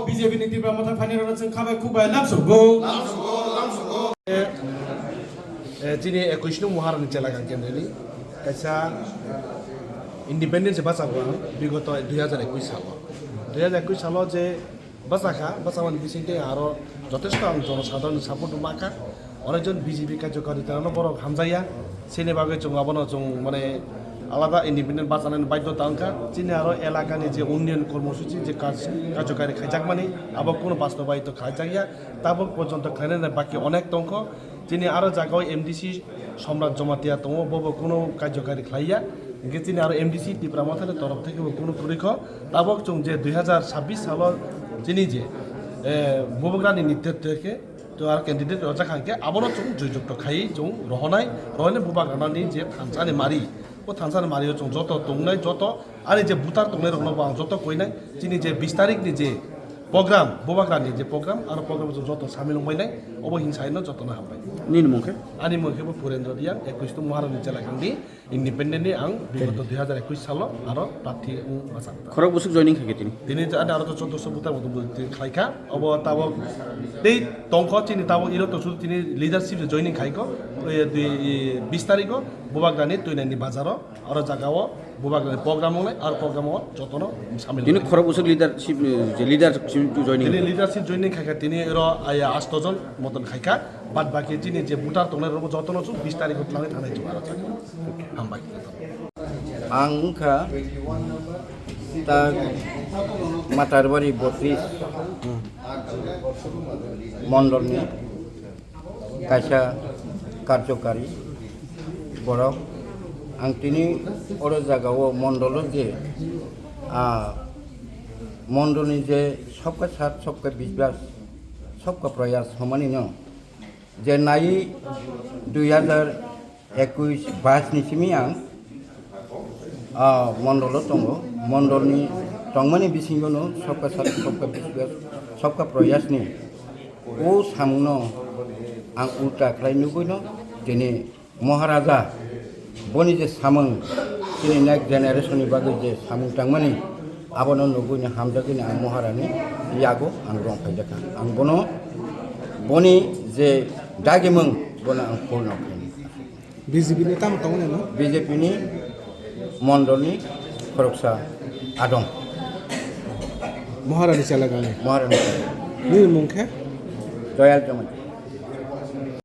BJP ni tiba mata fani rona sing khabai kubai lapsogo যিনি 21 নং মহারানী জেলাগান কেন্দ্রনি কাইসা independence বাঁচাবো বিগত 2021 সাল যে বাঁচামান বিসিংতে আরো যথেষ্ট জনসাধারণ সাপোর্ট মাখা অনেকজন বিজেপি কার্যকরী তারা বড় হামজাইয়া সেনে বাগে जों আবানো जों মানে আলাদা ইন্ডিপেন্ডেন্ট বাঁচানোর বাধ্যতা অঙ্কা চিনি আরো এলাকানি যে উন্নয়ন কর্মসূচি যে কার্যকারী খাইজাক মানে আবার কোনো বাস্তবায়িত খাইজাকিয়া তাবো পর্যন্ত খাইনের বাকি অনেক তঙ্ক যিনি আরো জায়গায় এমডিসি সম্রাট জমাতিয়া দङ ববো কোনো কার্যকারী খাইয়া তিনি আরো এমডিসি ত্রিপুরা মাথার তরফ থেকে কোনো পরীক্ষা তাবক जों যে 2026 সালের যিনি যে ববগ্রানি নেতৃত্ব থেকে তো আর ক্যান্ডিডেট রজা খানকে আবারও जों জয়যুক্ত খাই जों রহনাই বুবাগানানি যে থানসানি মারি ও থানসানি মারিও जों যত দংনাই যত আরে যে বুতার দংনাই রহনাবো আं যত কইনাই যিনি যে 20 তারিখনি যে প্রোগ্রাম বুবাগানি যে প্রোগ্রাম আর প্রোগ্রাম जों যত সামিল হইনাই অবহিংসায়নো যতনা হাবাই নির্মুখে आंनि मुंखौबो पुरेन्द्र दिया 21 महारानी जलागांनि इन्डिपेन्डेन्टनि आं विगत 2021 साल आरो प्रार्थी बासा खरक बुसुक जयनिं खाके दिनै आरो आरो 1400 बुता मत खाइखा अब ताबो दै तंख चिनि ताबो इरो तो तिनि लिडारशिप जयनिं खाइको 20 तारिख बुबागानि तैनानि बाजाराव आरो जागाव बुबागानि प्रोग्राम होनाय आरो प्रोग्रामाव जतन सामिल दिनै खरक बुसुक लिडारशिप जयनिं दिनै लिडारशिप जयनिं खाइखा दिनै इरो आया 8 जन मतन खाइखा बाद बाकी दिनै जे बुटार तंनाय रबो जतन 20 तारिख लांनाय थानाय जों आरो हामबाय आंखा ता मातारबारि 32 मण्डलनि कायसा कार्यकारी बरक आं तिनि अर जागाव मण्डल जे मण्डलनि जे सबका साथ सबका विश्वास सबका प्रयास हमानी न जे नाई 2021-22 निसिमी आं मण्डल दङ मण्डलनि तंमानि बिसिङावनो सबका साथ सबका विश्वास सबका प्रयासनि ओ सामुनो आं उल्टा खालायनुबोनो दिनै महाराजा बनि जे सामों दिनै नेक्स्ट जेनेरेशननि बागै जे सामुं तांमानि आबनो नुबोनो हामजागैनो आं महारानी यागो आं रंफायजाखा आं बनि जे दागिमों बना आं पूर्ण BJP ni tam tong no BJP ni मण्डलनि खरकसा आदम महारानी जलागांनि महारानी निर्मुखे दयाल जमाती